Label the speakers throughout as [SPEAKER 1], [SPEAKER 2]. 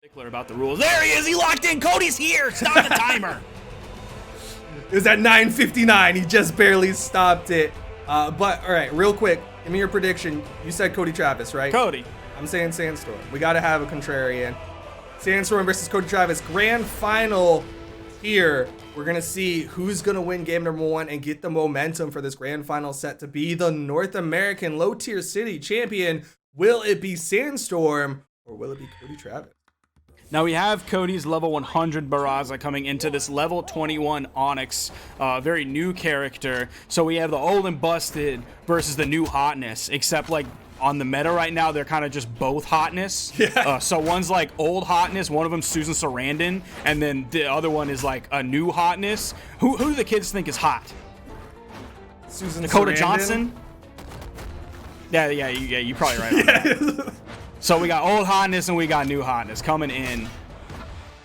[SPEAKER 1] Particular about the rules. There he is. He locked in. Cody's here. Stop the timer.
[SPEAKER 2] It was at 9:59. He just barely stopped it. But all right, real quick, give me your prediction. You said Cody Travis, right?
[SPEAKER 1] Cody.
[SPEAKER 2] I'm saying Sandstorm. We got to have a contrarian. Sandstorm versus Cody Travis. Grand final here. We're going to see who's going to win game number 1 and get the momentum for this grand final set to be the North American low tier city champion. Will it be Sandstorm or will it be Cody Travis?
[SPEAKER 1] Now we have Cody's level 100 Brawlhalla coming into this level 21 Onyx, very new character. So we have the old and busted versus the new hotness, except like on the meta right now, they're kind of just both hotness.
[SPEAKER 2] Yeah.
[SPEAKER 1] So one's like old hotness, one of them's Susan Sarandon, and then the other one is like a new hotness. Who do the kids think is hot?
[SPEAKER 2] Susan
[SPEAKER 1] Dakota
[SPEAKER 2] Sarandon?
[SPEAKER 1] Johnson? Yeah, you're probably right on that. So we got old hotness and we got new hotness coming in.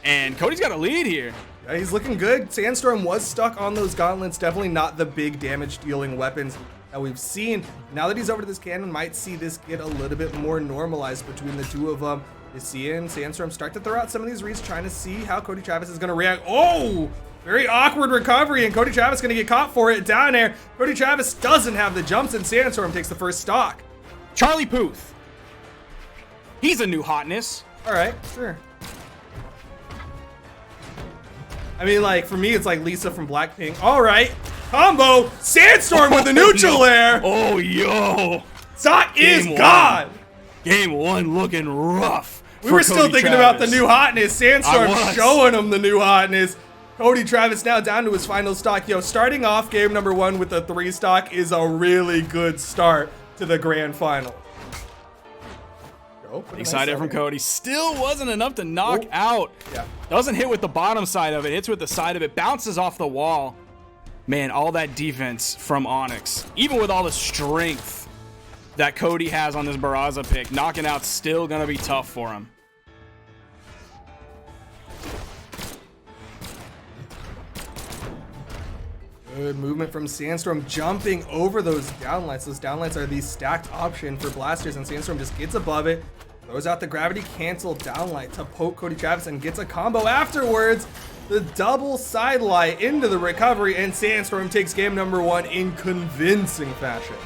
[SPEAKER 1] And Cody's got a lead here.
[SPEAKER 2] Yeah, he's looking good. Sandstorm was stuck on those gauntlets. Definitely not the big damage dealing weapons that we've seen. Now that he's over to this cannon, might see this get a little bit more normalized between the two of them. Is seeing Sandstorm start to throw out some of these reads, trying to see how Cody Travis is going to react. Oh, very awkward recovery, and Cody Travis going to get caught for it down there. Cody Travis doesn't have the jumps, and Sandstorm takes the first stock.
[SPEAKER 1] Charlie Puth. He's a new hotness.
[SPEAKER 2] All right, sure. I mean, like, for me, it's like Lisa from Blackpink. All right, combo, Sandstorm with the neutral air.
[SPEAKER 1] Oh, yo.
[SPEAKER 2] Stock is gone.
[SPEAKER 1] Game 1 looking rough.
[SPEAKER 2] We were still thinking about the new hotness. Sandstorm
[SPEAKER 1] I was.
[SPEAKER 2] showing him the new hotness. Cody Travis now down to his final stock. Yo, starting off game number 1 with a 3 stock is a really good start to the grand final.
[SPEAKER 1] Excited from Cody. Still wasn't enough to knock out.
[SPEAKER 2] Yeah.
[SPEAKER 1] Doesn't hit with the bottom side of it. Hits with the side of it. Bounces off the wall. Man, all that defense from Onyx. Even with all the strength that Cody has on this Brawlhalla pick, knocking out still going to be tough for him.
[SPEAKER 2] Good movement from Sandstorm, jumping over those downlights. Those downlights are the stacked option for blasters, and Sandstorm just gets above it, throws out the gravity cancel downlight to poke Cody Travis, and gets a combo afterwards. The double side light into the recovery, and Sandstorm takes game number 1 in convincing fashion.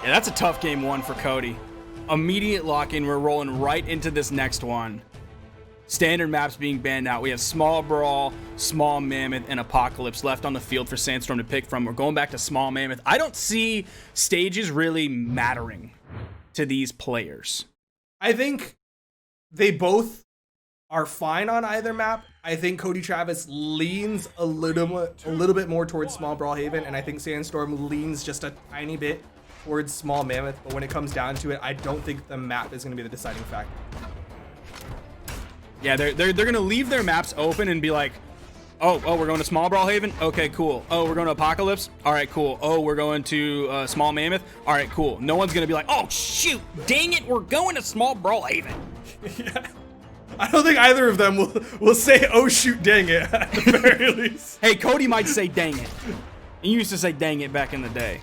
[SPEAKER 1] Yeah, that's a tough game 1 for Cody. Immediate lock-in. We're rolling right into this next one. Standard maps being banned out. We have Small Brawl, Small Mammoth, and Apocalypse left on the field for Sandstorm to pick from. We're going back to Small Mammoth. I don't see stages really mattering to these players.
[SPEAKER 2] I think they both are fine on either map. I think Cody Travis leans a little bit more towards Small Brawlhaven, and I think Sandstorm leans just a tiny bit towards Small Mammoth. But when it comes down to it, I don't think the map is going to be the deciding factor.
[SPEAKER 1] Yeah, they're gonna leave their maps open and be like, oh, we're going to Small Brawlhaven. Okay, cool. Oh, we're going to Apocalypse. All right, cool. Oh, we're going to Small Mammoth. All right, cool. No one's gonna be like, oh shoot, dang it, we're going to Small Brawlhaven.
[SPEAKER 2] Yeah. I don't think either of them will say, oh shoot, dang it, at the very least.
[SPEAKER 1] Hey, Cody might say dang it. He used to say dang it back in the day.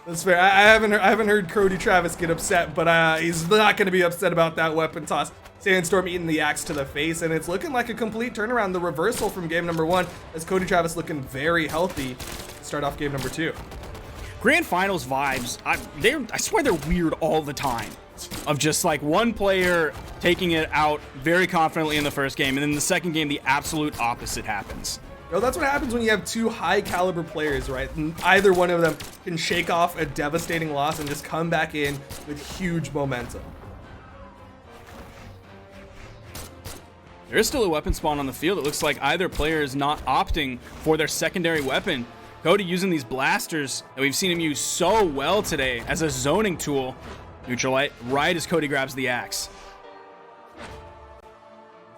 [SPEAKER 2] That's fair. I haven't heard Cody Travis get upset, but he's not going to be upset about that weapon toss. Sandstorm eating the axe to the face, and it's looking like a complete turnaround. The reversal from game number 1 as Cody Travis looking very healthy to start off game number 2.
[SPEAKER 1] Grand Finals vibes, I swear they're weird all the time. Of just like one player taking it out very confidently in the first game, and then the second game, the absolute opposite happens.
[SPEAKER 2] No, that's what happens when you have 2 high caliber players, right? And either one of them can shake off a devastating loss and just come back in with huge momentum.
[SPEAKER 1] There is still a weapon spawn on the field. It looks like either player is not opting for their secondary weapon. Cody using these blasters that we've seen him use so well today as a zoning tool. Neutral light right as Cody grabs the axe.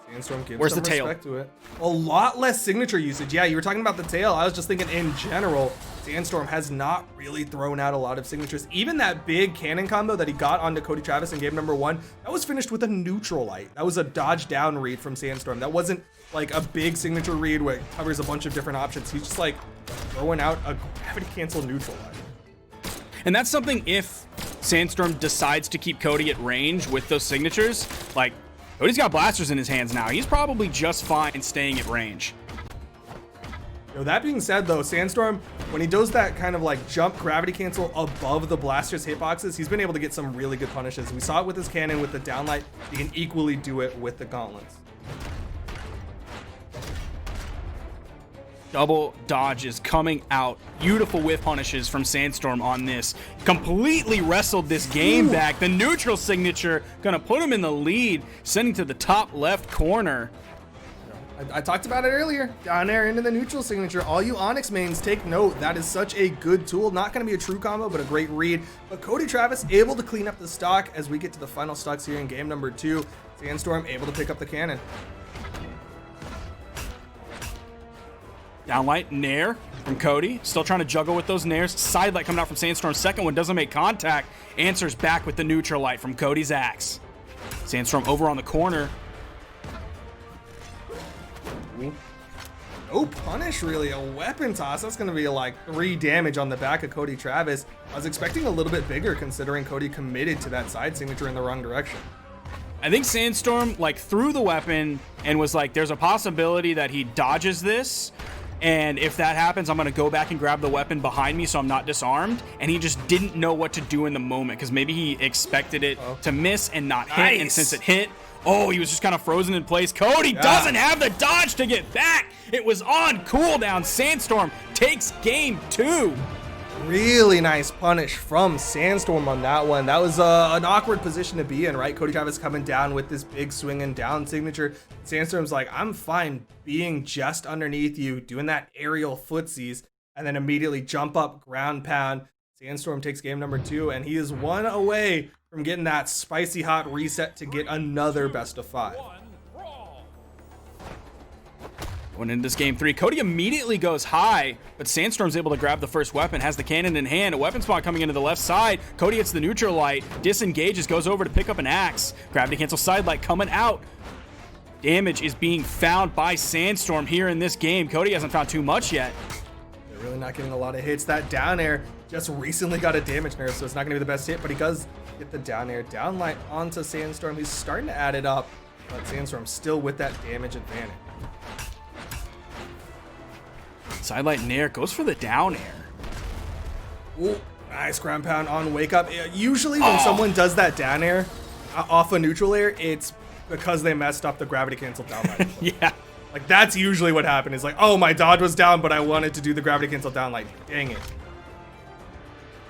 [SPEAKER 2] Sandstorm gives
[SPEAKER 1] Where's
[SPEAKER 2] some
[SPEAKER 1] the tail?
[SPEAKER 2] respect to it. A lot less signature usage. Yeah, you were talking about the tail. I was just thinking in general, Sandstorm has not really thrown out a lot of signatures. Even that big cannon combo that he got onto Cody Travis in game number 1, that was finished with a neutral light. That was a dodge down read from Sandstorm. That wasn't like a big signature read where it covers a bunch of different options. He's just like throwing out a gravity cancel neutral light.
[SPEAKER 1] And that's something if Sandstorm decides to keep Cody at range with those signatures, like, Cody's got blasters in his hands now. He's probably just fine staying at range.
[SPEAKER 2] That being said, though, Sandstorm, when he does that kind of like jump gravity cancel above the blaster's hitboxes, he's been able to get some really good punishes. We saw it with his cannon, with the downlight. He can equally do it with the gauntlets.
[SPEAKER 1] Double dodges coming out. Beautiful whiff punishes from Sandstorm on this. Completely wrestled this game back. The neutral signature gonna put him in the lead, sending to the top left corner.
[SPEAKER 2] I talked about it earlier. Down there into the neutral signature. All you Onyx mains, take note. That is such a good tool. Not going to be a true combo, but a great read. But Cody Travis able to clean up the stock as we get to the final stocks here in game number 2. Sandstorm able to pick up the cannon.
[SPEAKER 1] Downlight, Nair from Cody. Still trying to juggle with those Nairs. Sidelight coming out from Sandstorm. Second one doesn't make contact. Answers back with the neutral light from Cody's axe. Sandstorm over on the corner.
[SPEAKER 2] No punish, really. A weapon toss. That's going to be like 3 damage on the back of Cody Travis. I was expecting a little bit bigger considering Cody committed to that side signature in the wrong direction.
[SPEAKER 1] I think Sandstorm like threw the weapon and was like, there's a possibility that he dodges this. And if that happens, I'm going to go back and grab the weapon behind me so I'm not disarmed. And he just didn't know what to do in the moment because maybe he expected it to miss and not hit.
[SPEAKER 2] Nice.
[SPEAKER 1] And since it hit, oh, he was just kind of frozen in place. Cody doesn't have the dodge to get back. It was on cooldown. Sandstorm takes game 2.
[SPEAKER 2] Really nice punish from Sandstorm on that one. That was an awkward position to be in, right? Cody Travis coming down with this big swinging down signature. Sandstorm's like, I'm fine being just underneath you, doing that aerial footsies, and then immediately jump up, ground pound. Sandstorm takes game number 2, and he is 1 away from getting that spicy hot reset to get another best of 5.
[SPEAKER 1] Going into this game 3, Cody immediately goes high, but Sandstorm's able to grab the first weapon, has the cannon in hand, a weapon spot coming into the left side. Cody hits the neutral light, disengages, goes over to pick up an axe. Gravity cancel sidelight coming out. Damage is being found by Sandstorm here in this game. Cody hasn't found too much yet.
[SPEAKER 2] They're really not getting a lot of hits. That down air just recently got a damage nerf, so it's not going to be the best hit, but he does get the down air. Downlight onto Sandstorm. He's starting to add it up, but Sandstorm still with that damage advantage.
[SPEAKER 1] Sidelight Nair goes for the down air.
[SPEAKER 2] Ooh, nice ground pound on wake up. Usually when someone does that down air off a neutral air, it's because they messed up the gravity cancel downlight.
[SPEAKER 1] Yeah.
[SPEAKER 2] Like that's usually what happened. Is like, oh, my dodge was down, but I wanted to do the gravity cancel downlight. Dang it.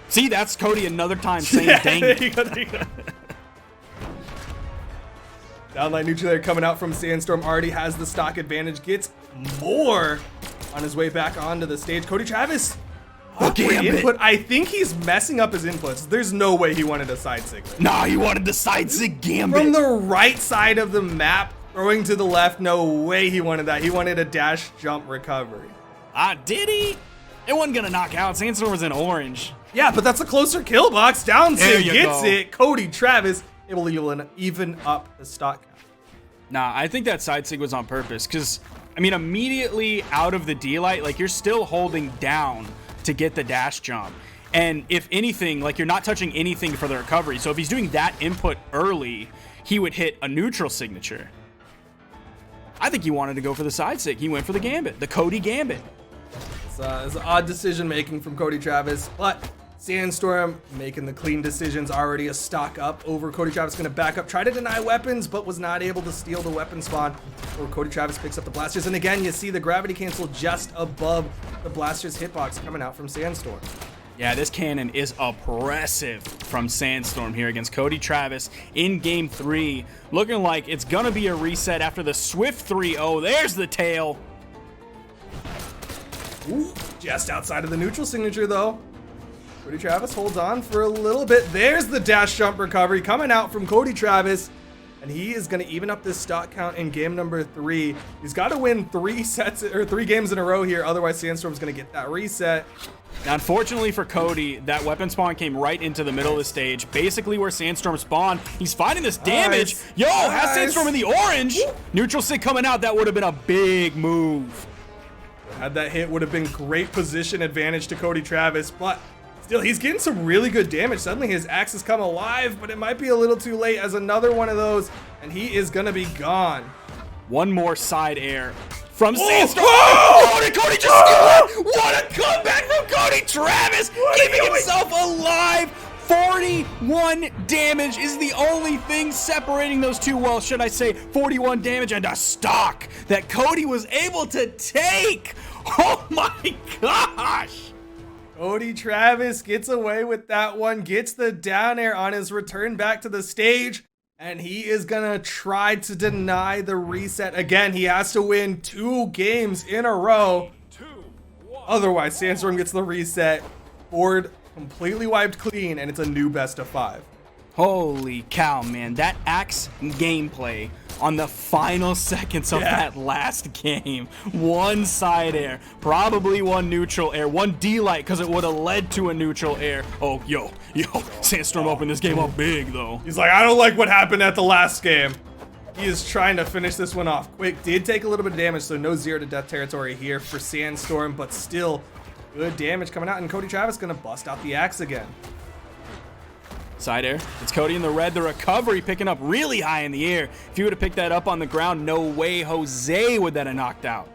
[SPEAKER 1] See, that's Cody another time saying dang it.
[SPEAKER 2] There you go. Downlight neutral air coming out from Sandstorm already has the stock advantage, gets more on his way back onto the stage. Cody Travis, input. I think he's messing up his inputs. There's no way he wanted a side sig.
[SPEAKER 1] Nah, he wanted the side sig gambit.
[SPEAKER 2] From the right side of the map, throwing to the left, no way he wanted that. He wanted a dash jump recovery.
[SPEAKER 1] Did he? It wasn't gonna knock out. Sandstorm was in orange.
[SPEAKER 2] Yeah, but that's a closer kill box. Down
[SPEAKER 1] There
[SPEAKER 2] sig
[SPEAKER 1] you
[SPEAKER 2] gets
[SPEAKER 1] go.
[SPEAKER 2] it. Cody Travis able to even up the stock count.
[SPEAKER 1] Nah, I think that side sig was on purpose because, I mean, immediately out of the D-light, like you're still holding down to get the dash jump. And if anything, like you're not touching anything for the recovery. So if he's doing that input early, he would hit a neutral signature. I think he wanted to go for the side sig. He went for the gambit, the Cody gambit.
[SPEAKER 2] It's an odd decision making from Cody Travis, but Sandstorm making the clean decisions, already a stock up over Cody Travis, going to back up, try to deny weapons, but was not able to steal the weapon spawn. Or Cody Travis picks up the blasters, and again, you see the gravity cancel just above the blasters hitbox coming out from Sandstorm.
[SPEAKER 1] Yeah, this cannon is oppressive from Sandstorm here against Cody Travis in game 3. Looking like it's going to be a reset after the swift 3-0. There's the tail.
[SPEAKER 2] Ooh, just outside of the neutral signature, though. Cody Travis holds on for a little bit. There's the dash jump recovery coming out from Cody Travis. And he is going to even up this stock count in game number 3. He's got to win 3 games in a row here. Otherwise, Sandstorm's going to get that reset.
[SPEAKER 1] Now, unfortunately for Cody, that weapon spawn came right into the middle of the stage, basically where Sandstorm spawned. He's finding this damage.
[SPEAKER 2] Nice.
[SPEAKER 1] Yo, has
[SPEAKER 2] Nice.
[SPEAKER 1] Sandstorm in the orange. Neutral sig coming out. That would have been a big move.
[SPEAKER 2] Had that hit, would have been great position advantage to Cody Travis, but Still, he's getting some really good damage. Suddenly his axe has come alive, but it might be a little too late as another one of those, and he is gonna be gone.
[SPEAKER 1] One more side air from Sandstorm.
[SPEAKER 2] Oh!
[SPEAKER 1] Cody just what a comeback from Cody Travis, keeping himself alive. 41 damage is the only thing separating those two. Well, should I say 41 damage and a stock that Cody was able to take. Oh my gosh.
[SPEAKER 2] Cody Travis gets away with that one, gets the down air on his return back to the stage, and he is gonna try to deny the reset again. He has to win 2 games in a row. Otherwise, Sandstorm gets the reset, board completely wiped clean, and it's a new best of 5.
[SPEAKER 1] Holy cow, man. That axe gameplay on the final seconds of that last game. One side air, probably one neutral air, one D-light because it would have led to a neutral air. Oh, yo, Sandstorm opened this game up big, though.
[SPEAKER 2] He's like, I don't like what happened at the last game. He is trying to finish this one off quick. Did take a little bit of damage, so no 0 to death territory here for Sandstorm, but still good damage coming out, and Cody Travis gonna bust out the axe again.
[SPEAKER 1] Side air. It's Cody in the red. The recovery picking up really high in the air. If he would have picked that up on the ground, no way Jose would that have knocked out.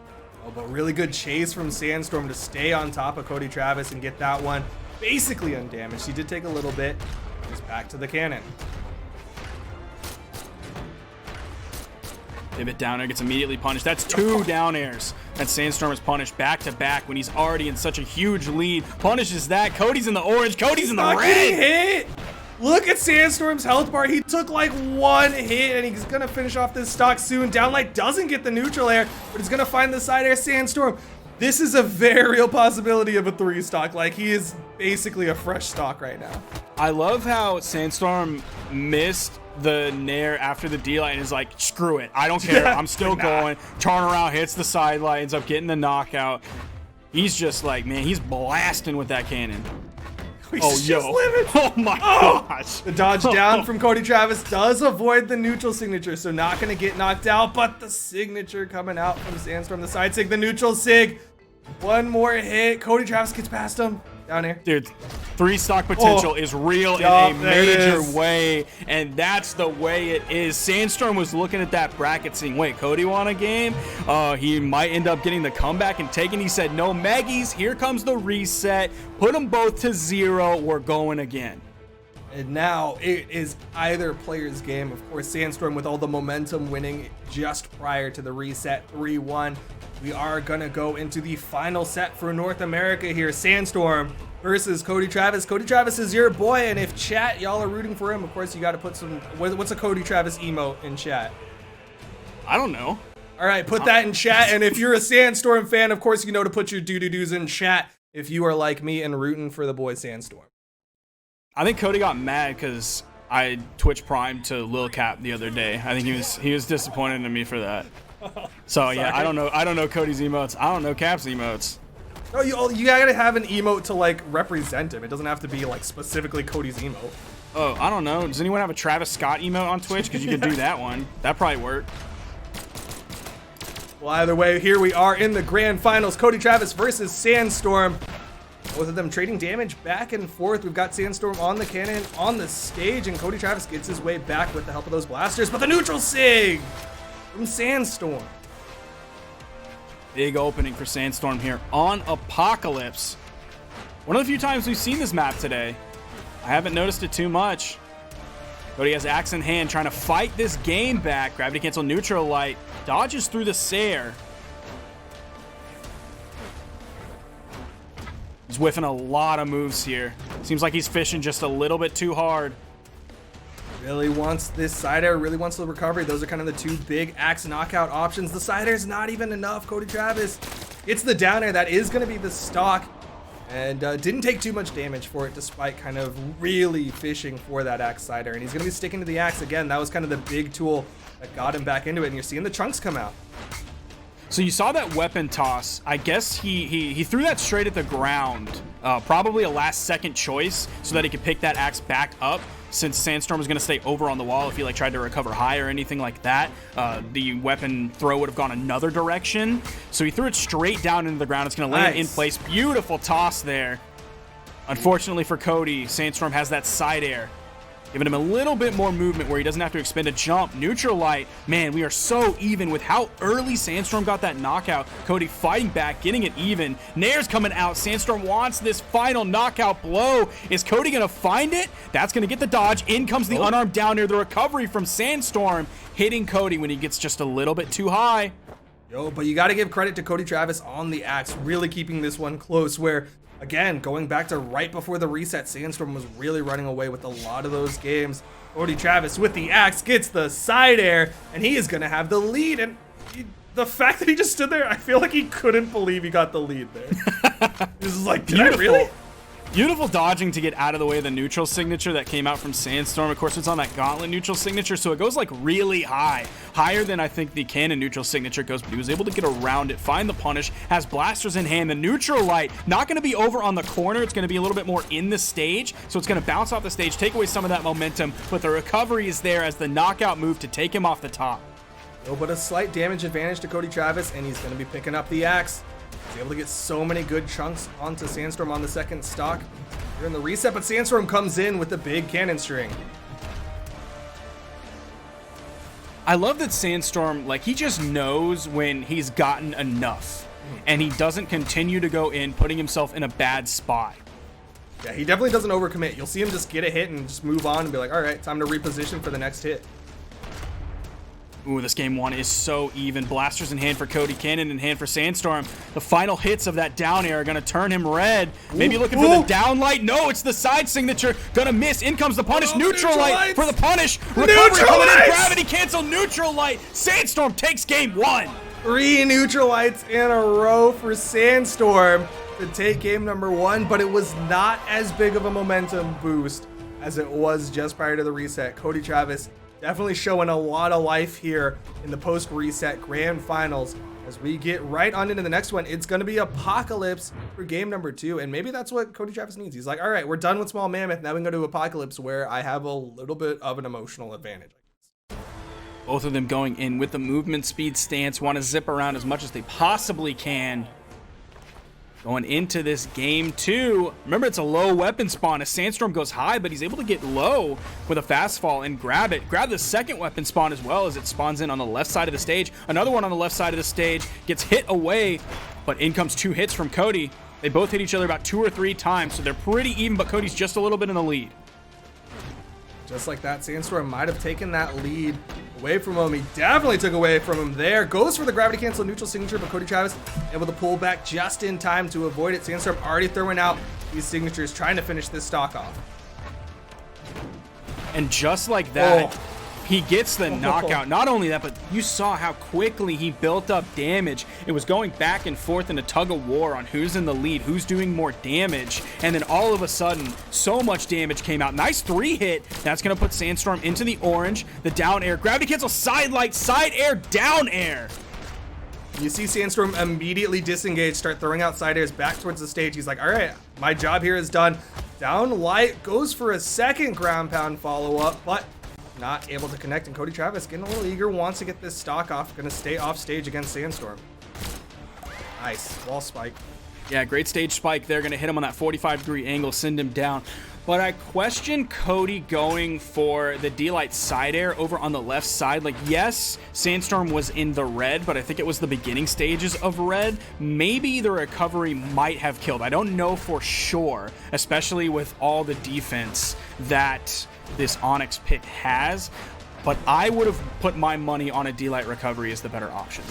[SPEAKER 2] Oh, but really good chase from Sandstorm to stay on top of Cody Travis and get that one basically undamaged. He did take a little bit. Just back to the cannon.
[SPEAKER 1] Pivot down air gets immediately punished. That's 2 down airs that Sandstorm is punished back to back when he's already in such a huge lead. Punishes that. Cody's in the orange. Cody's in the
[SPEAKER 2] Not
[SPEAKER 1] red.
[SPEAKER 2] getting hit. Look at Sandstorm's health bar. He took like 1 hit, and he's gonna finish off this stock soon. Downlight doesn't get the neutral air, but he's gonna find the side air. Sandstorm, this is a very real possibility of a 3 stock. Like, he is basically a fresh stock right now.
[SPEAKER 1] I love how Sandstorm missed the nair after the D-light and is like, screw it. I don't care. I'm still going. Turn around, hits the sideline, ends up getting the knockout. He's just like, man, he's blasting with that cannon.
[SPEAKER 2] He's just living.
[SPEAKER 1] Oh my gosh.
[SPEAKER 2] The dodge down from Cody Travis does avoid the neutral signature, so not going to get knocked out, but the signature coming out from Sandstorm, the side sig, the neutral sig. One more hit. Cody Travis gets past him. Down here.
[SPEAKER 1] Dude, 3 stock potential is real in a major way, and that's the way it is. Sandstorm was looking at that bracket saying, wait, Cody won a game? He might end up getting the comeback and taking. He said, no, Maggies, here comes the reset. Put them both to 0. We're going again.
[SPEAKER 2] And now it is either player's game. Of course, Sandstorm with all the momentum winning just prior to the reset, 3-1. We are gonna go into the final set for North America here. Sandstorm versus Cody Travis. Cody Travis is your boy, and if chat, y'all are rooting for him, of course, you gotta put some, what's a Cody Travis emote in chat?
[SPEAKER 1] I don't know.
[SPEAKER 2] All right, put that in chat, and if you're a Sandstorm fan, of course, you know to put your doo-doo-doos in chat if you are like me and rooting for the boy Sandstorm.
[SPEAKER 1] I think Cody got mad because I Twitch Prime to Lil Cap the other day. I think he was disappointed in me for that. So yeah, I don't know Cody's emotes. I don't know Cap's emotes.
[SPEAKER 2] Oh, you gotta have an emote to like represent him. It doesn't have to be like specifically Cody's emote.
[SPEAKER 1] Oh, I don't know. Does anyone have a Travis Scott emote on Twitch? Because you could do that one. That probably work.
[SPEAKER 2] Well, either way, here we are in the grand finals. Cody Travis versus Sandstorm. Both of them trading damage back and forth. We've got Sandstorm on the cannon on the stage, and Cody Travis gets his way back with the help of those blasters. But the neutral sig from Sandstorm.
[SPEAKER 1] Big opening for Sandstorm here on Apocalypse. One of the few times we've seen this map today. I haven't noticed it too much. Cody has axe in hand, trying to fight this game back. Gravity cancel neutral light. Dodges through the Sair. He's whiffing a lot of moves here. Seems like he's fishing just a little bit too hard.
[SPEAKER 2] Really wants this side air, really wants the recovery. Those are kind of the 2 big axe knockout options. The side air is not even enough. Cody Travis gets the down air. That is going to be the stock. And didn't take too much damage for it, despite kind of really fishing for that axe side air. And he's going to be sticking to the axe again. That was kind of the big tool that got him back into it. And you're seeing the chunks come out.
[SPEAKER 1] So you saw that weapon toss. I guess he threw that straight at the ground. Probably a last second choice so that he could pick that axe back up, since Sandstorm was going to stay over on the wall if he like tried to recover high or anything like that. The weapon throw would have gone another direction. So he threw it straight down into the ground. It's going to land in place. Beautiful toss there. Unfortunately for Cody, Sandstorm has that side air, giving him a little bit more movement where he doesn't have to expend a jump. Neutral light, man, we are so even with how early Sandstorm got that knockout. Cody fighting back, getting it even. Nair's coming out. Sandstorm wants this final knockout blow. Is Cody gonna find it? That's gonna get the dodge. In comes the unarmed down air. The recovery from Sandstorm, hitting Cody when he gets just a little bit too high.
[SPEAKER 2] Yo, but you got to give credit to Cody Travis on the axe, really keeping this one close where, again, going back to right before the reset, Sandstorm was really running away with a lot of those games. Cody Travis with the axe gets the side air, and he is going to have the lead. And the fact that he just stood there, I feel like he couldn't believe he got the lead there. This is like, did I really?
[SPEAKER 1] Beautiful dodging to get out of the way of the neutral signature that came out from Sandstorm. Of course, it's on that gauntlet neutral signature, so it goes like really high. Higher than I think the cannon neutral signature goes, but he was able to get around it, find the punish, has blasters in hand. The neutral light, not going to be over on the corner. It's going to be a little bit more in the stage, so it's going to bounce off the stage, take away some of that momentum, but the recovery is there as the knockout move to take him off the top.
[SPEAKER 2] Oh, but a slight damage advantage to Cody Travis, and he's going to be picking up the axe. He's able to get so many good chunks onto Sandstorm on the second stock. Here in the reset, but Sandstorm comes in with the big cannon string.
[SPEAKER 1] I love that Sandstorm, like, he just knows when he's gotten enough, and he doesn't continue to go in, putting himself in a bad spot.
[SPEAKER 2] Yeah, he definitely doesn't overcommit. You'll see him just get a hit and just move on and be like, all right, time to reposition for the next hit.
[SPEAKER 1] Ooh, this game one is so even. Blasters in hand for Cody, cannon in hand for Sandstorm. The final hits of that down air are going to turn him red. Maybe looking for the down light. No, it's the side signature. Gonna miss. In comes the punish. Neutral light for the punish. Recovery coming in. Gravity cancel. Neutral light. Sandstorm takes game one.
[SPEAKER 2] 3 neutral lights in a row for Sandstorm to take game number 1, but it was not as big of a momentum boost as it was just prior to the reset. Cody Travis definitely showing a lot of life here in the post-reset grand finals. As we get right on into the next one, it's going to be Apocalypse for game number 2, and maybe that's what Cody Travis needs. He's like, all right, we're done with Small Mammoth. Now we can go to Apocalypse, where I have a little bit of an emotional advantage.
[SPEAKER 1] Both of them going in with the movement speed stance, want to zip around as much as they possibly can. Going into this game 2, remember it's a low weapon spawn as Sandstorm goes high, but he's able to get low with a fast fall and grab it. Grab the second weapon spawn as well as it spawns in on the left side of the stage. Another one on the left side of the stage gets hit away, but in comes 2 hits from Cody. They both hit each other about 2 or 3 times, so they're pretty even, but Cody's just a little bit in the lead.
[SPEAKER 2] Just like that, Sandstorm might have taken that lead away from him. He definitely took away from him there. Goes for the gravity cancel neutral signature, but Cody Travis able to pull back just in time to avoid it. Sandstorm already throwing out these signatures, trying to finish this stock off.
[SPEAKER 1] And just like that, he gets the knockout. Not only that, but you saw how quickly he built up damage. It was going back and forth in a tug of war on who's in the lead, who's doing more damage. And then all of a sudden, so much damage came out. Nice 3 hit. That's going to put Sandstorm into the orange. The down air. Gravity cancel, side light, side air, down air.
[SPEAKER 2] You see Sandstorm immediately disengage, start throwing out side airs back towards the stage. He's like, all right, my job here is done. Down light, goes for a second ground pound follow-up, but not able to connect, and Cody Travis getting a little eager, wants to get this stock off, gonna stay off stage against Sandstorm. Nice, wall spike.
[SPEAKER 1] Yeah, great stage spike there, gonna hit him on that 45-degree angle, send him down. But I question Cody going for the D-Light side air over on the left side. Like, yes, Sandstorm was in the red, but I think it was the beginning stages of red. Maybe the recovery might have killed. I don't know for sure, especially with all the defense that this Onyx pit has, but I would have put my money on a D-Light recovery as the better option.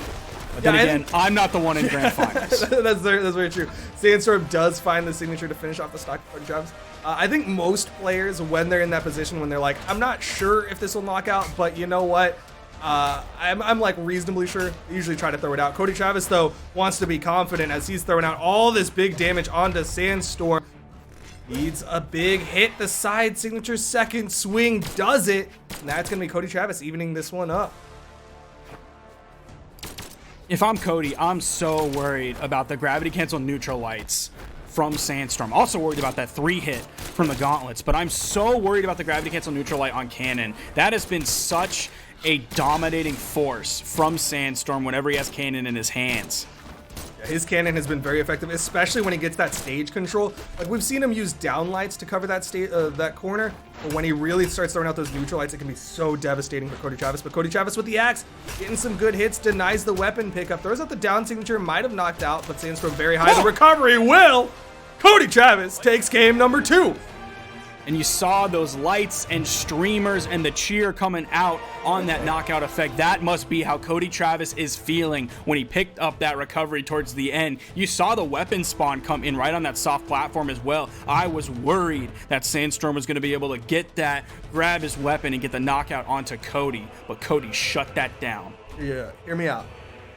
[SPEAKER 1] But then again, I'm not the one in grand finals.
[SPEAKER 2] That's very true. Sandstorm does find the signature to finish off the stock for Travis. I think most players, when they're in that position, when they're like, I'm not sure if this will knock out, but you know what? I'm like reasonably sure. They usually try to throw it out. Cody Travis, though, wants to be confident as he's throwing out all this big damage onto Sandstorm. Needs a big hit. The side signature second swing does it. And that's going to be Cody Travis evening this one up.
[SPEAKER 1] If I'm Cody, I'm so worried about the gravity cancel neutral lights from Sandstorm. Also worried about that 3 hit from the gauntlets, but I'm so worried about the gravity cancel neutral light on Cannon. That has been such a dominating force from Sandstorm whenever he has Cannon in his hands.
[SPEAKER 2] His cannon has been very effective, especially when he gets that stage control. Like, we've seen him use downlights to cover that corner, but when he really starts throwing out those neutral lights, it can be so devastating for Cody Travis. But Cody Travis with the axe, getting some good hits, denies the weapon pickup, throws out the down signature, might have knocked out, but Sandstorm very high. The recovery will. Cody Travis takes game number 2.
[SPEAKER 1] And you saw those lights and streamers and the cheer coming out on that knockout effect. That must be how Cody Travis is feeling when he picked up that recovery towards the end. You saw the weapon spawn come in right on that soft platform as well. I was worried that Sandstorm was going to be able to get that, grab his weapon, and get the knockout onto Cody, but Cody shut that down.
[SPEAKER 2] Yeah, hear me out.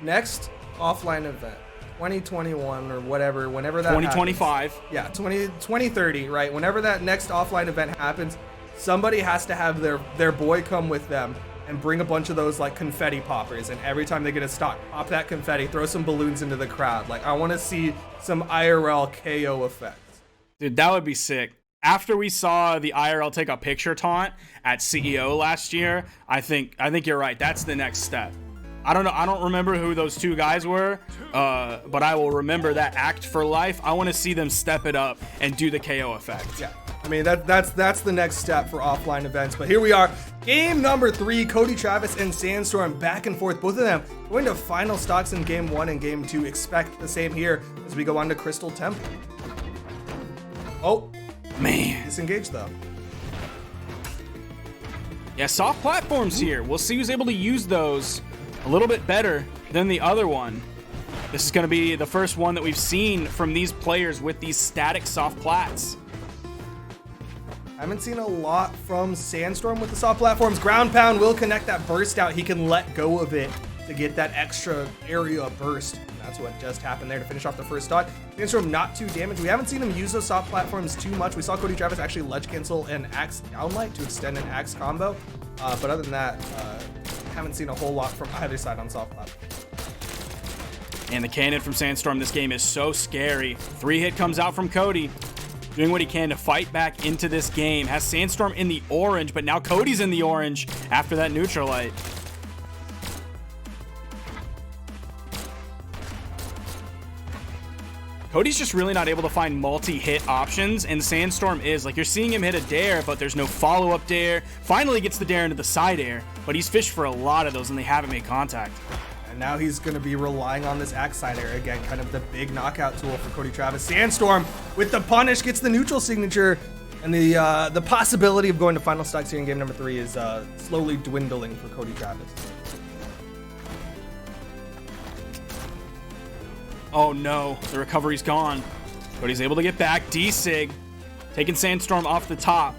[SPEAKER 2] Next offline event. 2021 or whatever, whenever that
[SPEAKER 1] 2025.
[SPEAKER 2] happens. Yeah, 2030, right? Whenever that next offline event happens, somebody has to have their boy come with them and bring a bunch of those like confetti poppers, and every time they get a stock, pop that confetti, throw some balloons into the crowd. Like, I want to see some IRL KO effects.
[SPEAKER 1] Dude, that would be sick. After we saw the IRL take a picture taunt at CEO last year, I think you're right. That's the next step. I don't know. I don't remember who those two guys were, but I will remember that act for life. I want to see them step it up and do the KO effect.
[SPEAKER 2] Yeah, I mean that's the next step for offline events. But here we are, game number 3. Cody Travis and Sandstorm back and forth. Both of them going to final stocks in game 1 and game 2. Expect the same here as we go on to Crystal Temple. Oh,
[SPEAKER 1] man,
[SPEAKER 2] disengaged though.
[SPEAKER 1] Yeah, soft platforms here. We'll see who's able to use those a little bit better than the other one. This is going to be the first one that we've seen from these players with these static soft plats.
[SPEAKER 2] I haven't seen a lot from Sandstorm with the soft platforms. Ground pound will connect that burst out. He can let go of it to get that extra area burst. That's what just happened there to finish off the first stock. Sandstorm not too damaged. We haven't seen him use those soft platforms too much. We saw Cody Travis actually ledge cancel an axe downlight to extend an axe combo. But other than that, haven't seen a whole lot from either side on soft platforms.
[SPEAKER 1] And the cannon from Sandstorm this game is so scary. 3-hit comes out from Cody, doing what he can to fight back into this game. Has Sandstorm in the orange, but now Cody's in the orange after that neutral light. Cody's just really not able to find multi-hit options, and Sandstorm is. Like, you're seeing him hit a dare, but there's no follow-up dare. Finally gets the dare into the side air, but he's fished for a lot of those, and they haven't made contact.
[SPEAKER 2] And now he's going to be relying on this axe side air again, kind of the big knockout tool for Cody Travis. Sandstorm with the punish gets the neutral signature, and the possibility of going to final stocks here in game number 3 is slowly dwindling for Cody Travis.
[SPEAKER 1] Oh no, the recovery's gone. Cody's able to get back. D-Sig taking Sandstorm off the top,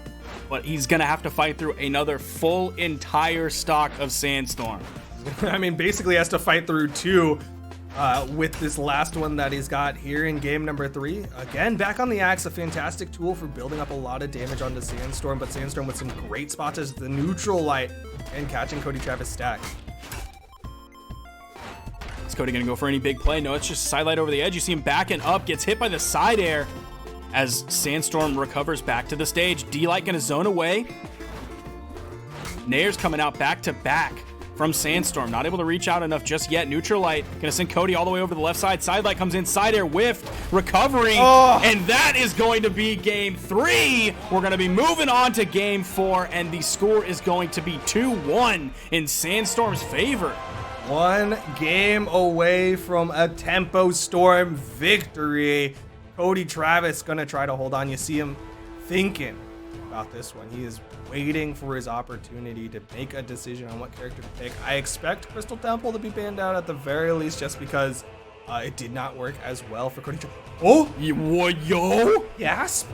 [SPEAKER 1] but he's gonna have to fight through another full entire stock of Sandstorm.
[SPEAKER 2] I mean, basically has to fight through 2 with this last one that he's got here in game number 3. Again, back on the axe, a fantastic tool for building up a lot of damage onto Sandstorm, but Sandstorm with some great spots as the neutral light and catching Cody Travis stack.
[SPEAKER 1] Is Cody gonna go for any big play? No, it's just sidelight over the edge. You see him backing up, gets hit by the side air as Sandstorm recovers back to the stage. D-Light gonna zone away. Nair's coming out back to back from Sandstorm. Not able to reach out enough just yet. Neutral light gonna send Cody all the way over the left side. Sidelight comes in, side air whiffed, recovery, and that is going to be game 3. We're gonna be moving on to game 4, and the score is going to be 2-1 in Sandstorm's favor.
[SPEAKER 2] 1 game away from a Tempo Storm victory. Cody Travis gonna try to hold on. You see him thinking about this one. He is waiting for his opportunity to make a decision on what character to pick. I expect Crystal Temple to be banned out at the very least, just because it did not work as well for Cody Travis. Oh,
[SPEAKER 1] Yo!
[SPEAKER 2] yes.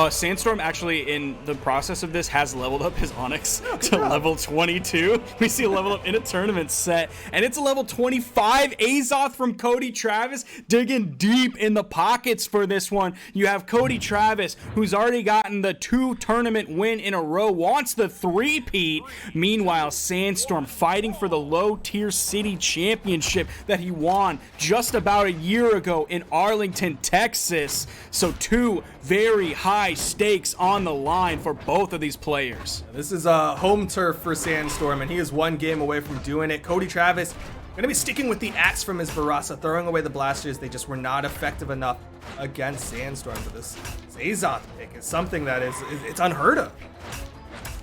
[SPEAKER 1] Sandstorm actually, in the process of this, has leveled up his Onyx to level 22. We see a level up in a tournament set, and it's a level 25 Azoth from Cody Travis, digging deep in the pockets for this one. You have Cody Travis, who's already gotten the 2 tournament win in a row, wants the 3-peat. Meanwhile, Sandstorm fighting for the low-tier city championship that he won just about a year ago in Arlington, Texas. So 2 very high stakes on the line for both of these players.
[SPEAKER 2] This is a home turf for Sandstorm, and he is 1 game away from doing it. Cody Travis Gonna be sticking with the axe from his Barasa, throwing away the blasters. They just were not effective enough against Sandstorm. But this Azoth pick is something that it's unheard of.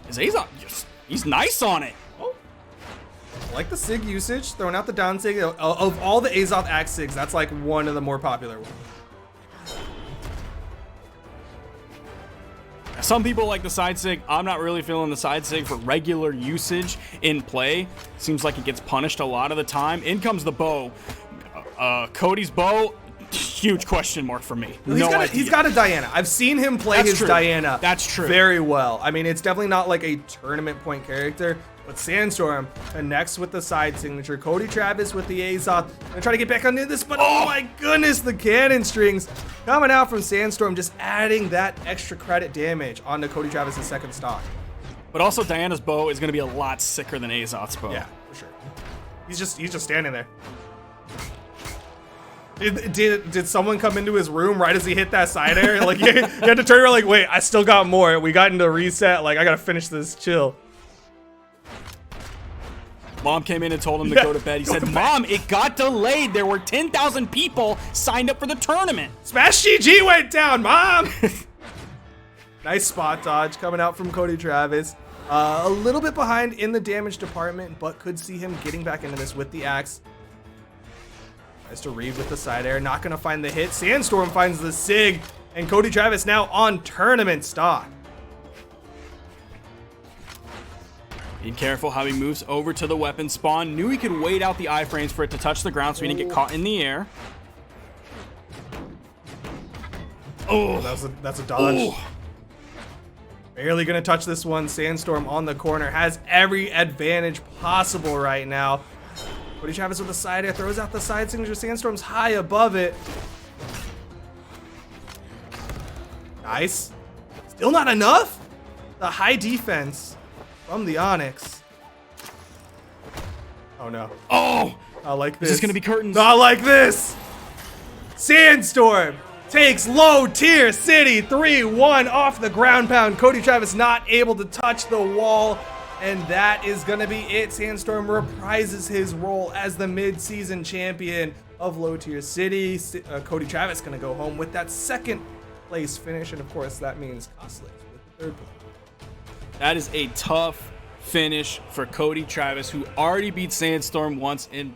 [SPEAKER 1] His Azoth, he's nice on it.
[SPEAKER 2] Oh, I like the Sig usage, throwing out the down Sig. Of all the Azoth axe Sigs, that's like one of the more popular ones.
[SPEAKER 1] Some people like the side sig. I'm not really feeling the side sig for regular usage in play. Seems like it gets punished a lot of the time. In comes the bow. Cody's bow, huge question mark for me.
[SPEAKER 2] He's got a Diana. I've seen him play his Diana.
[SPEAKER 1] That's true.
[SPEAKER 2] Very well. I mean, it's definitely not like a tournament point character, but Sandstorm connects with the side signature. Cody Travis with the Azoth. Gonna try to get back onto this, but oh my goodness, the cannon strings coming out from Sandstorm, just adding that extra credit damage onto Cody Travis's second stock.
[SPEAKER 1] But also Diana's bow is gonna be a lot sicker than Azoth's bow.
[SPEAKER 2] Yeah, for sure. He's just standing there. Did someone come into his room right as he hit that side air? Like you had to turn around like, wait, I still got more. We got into reset. Like I gotta finish this. Chill.
[SPEAKER 1] Mom came in and told him to go to bed. He said, Mom, it got delayed. There were 10,000 people signed up for the tournament.
[SPEAKER 2] Smash GG went down, Mom. Nice spot dodge coming out from Cody Travis. A little bit behind in the damage department, but could see him getting back into this with the axe. Tries to read with the side air. Not going to find the hit. Sandstorm finds the Sig. And Cody Travis now on tournament stock.
[SPEAKER 1] Being careful how he moves over to the weapon spawn. Knew he could wait out the iframes for it to touch the ground so he didn't get caught in the air. Oh,
[SPEAKER 2] that's a dodge. Ooh. Barely gonna touch this one. Sandstorm on the corner has every advantage possible right now. Cody Travis with the side air throws out the side signature. Sandstorm's high above it. Nice. Still not enough. The high defense from the Onyx. Oh no.
[SPEAKER 1] Oh!
[SPEAKER 2] Not like this.
[SPEAKER 1] Is this gonna be curtains?
[SPEAKER 2] Not like this! Sandstorm takes low tier city 3-1 off the ground pound. Cody Travis not able to touch the wall. And that is gonna be it. Sandstorm reprises his role as the mid-season champion of low tier city. Cody Travis gonna go home with that second place finish. And of course that means Costly with the third place.
[SPEAKER 1] That is a tough finish for Cody Travis, who already beat Sandstorm once in